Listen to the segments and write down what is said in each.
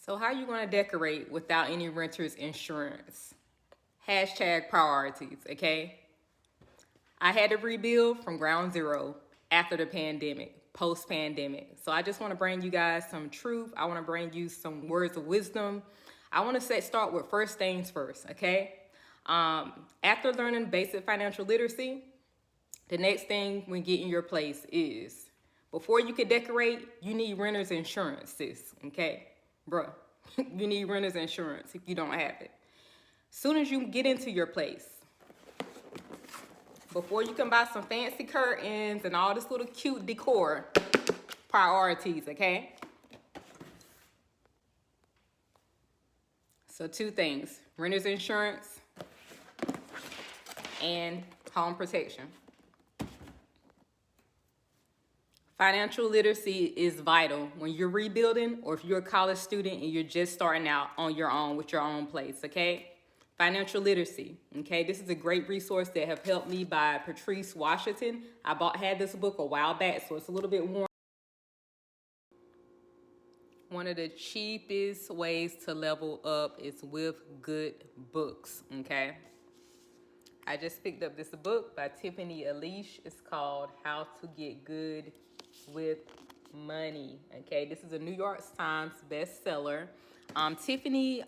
So how you going to decorate without any renter's insurance? Hashtag priorities, okay? I had to rebuild from ground zero after the pandemic, post-pandemic. So I just want to bring you guys some truth. I want to bring you some words of wisdom. I want to start with first things first, okay? After learning basic financial literacy, the next thing when getting your place is before you can decorate, you need renter's insurance, sis, okay? Bruh, you need renter's insurance if you don't have it. Soon as you get into your place, before you can buy some fancy curtains and all this little cute decor, priorities, okay? So two things, renter's insurance and home protection. Financial literacy is vital when you're rebuilding or if you're a college student and you're just starting out on your own with your own place, okay? Financial literacy, okay? This is a great resource that have helped me by Patrice Washington. I had this book a while back, so it's a little bit worn. One of the cheapest ways to level up is with good books, okay? I just picked up this book by Tiffany Elish. It's called How to Get Good with Money, okay? This is a New York Times bestseller. Tiffany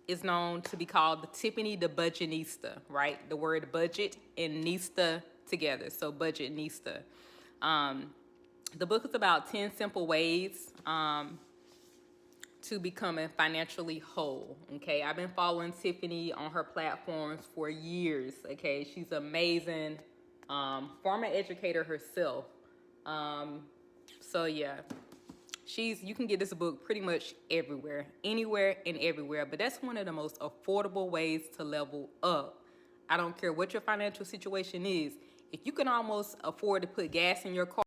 is known to be called the Tiffany the Budgetista, right? The word budget and nista together, so budgetista. The book is about 10 simple ways to becoming financially whole, okay? I've been following Tiffany on her platforms for years, okay? She's amazing, former educator herself. So yeah, you can get this book pretty much everywhere, anywhere and everywhere, but that's one of the most affordable ways to level up. I don't care what your financial situation is. If you can almost afford to put gas in your car,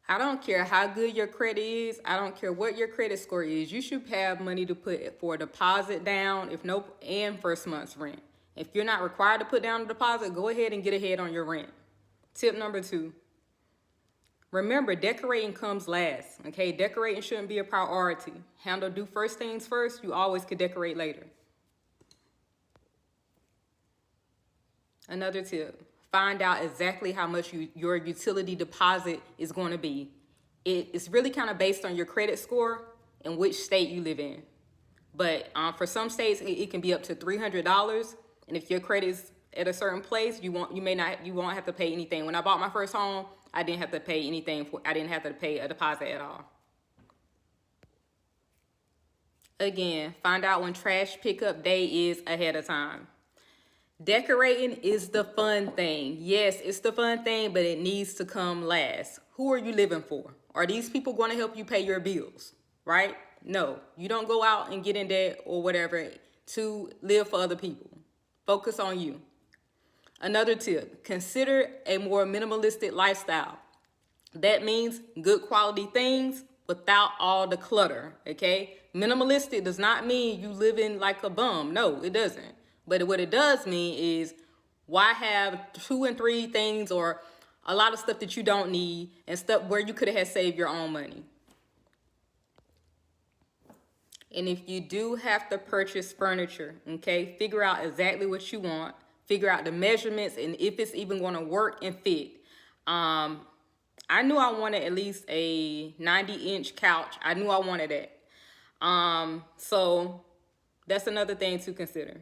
I don't care how good your credit is. I don't care what your credit score is. You should have money to put for a deposit down, and first month's rent. If you're not required to put down a deposit, go ahead and get ahead on your rent. Tip number 2. Remember, decorating comes last, okay? Decorating shouldn't be a priority. Do first things first. You always could decorate later. Another tip. Find out exactly how much your utility deposit is going to be. It's really kind of based on your credit score and which state you live in. But for some states, it can be up to $300. And if your credit is at a certain place, you won't have to pay anything. When I bought my first home, I didn't have to pay anything. I didn't have to pay a deposit at all. Again, find out when trash pickup day is ahead of time. Decorating is the fun thing. Yes, it's the fun thing, but it needs to come last. Who are you living for? Are these people going to help you pay your bills, right? No, you don't go out and get in debt or whatever to live for other people. Focus on you. Another tip, consider a more minimalistic lifestyle. That means good quality things without all the clutter, okay? Minimalistic does not mean you living like a bum. No, it doesn't. But what it does mean is, why have 2 and 3 things or a lot of stuff that you don't need and stuff where you could have saved your own money? And if you do have to purchase furniture, okay, figure out exactly what you want, figure out the measurements and if it's even going to work and fit. I knew I wanted at least a 90-inch couch. I knew I wanted that. So that's another thing to consider.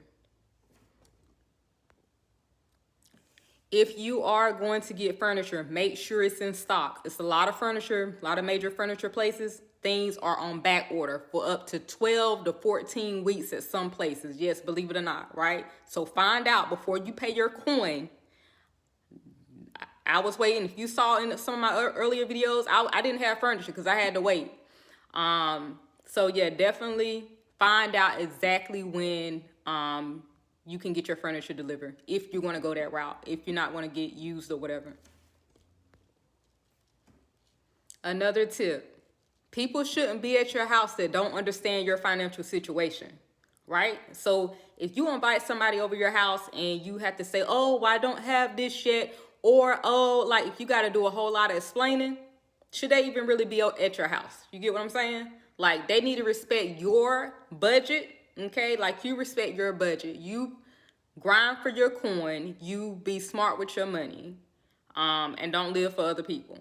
If you are going to get furniture, make sure it's in stock. It's a lot of furniture, a lot of major furniture places. Things are on back order for up to 12 to 14 weeks at some places. Yes, believe it or not, right? So find out before you pay your coin. I was waiting. If you saw in some of my earlier videos, I didn't have furniture because I had to wait. So yeah, definitely find out exactly when you can get your furniture delivered if you're going to go that route, if you're not going to get used or whatever. Another tip, people shouldn't be at your house that don't understand your financial situation, right? So if you invite somebody over your house and you have to say, oh, well, I don't have this yet, or, oh, like if you got to do a whole lot of explaining, should they even really be at your house? You get what I'm saying? Like, they need to respect your budget, okay? Like, you respect your budget. You grind for your coin. You be smart with your money, and don't live for other people.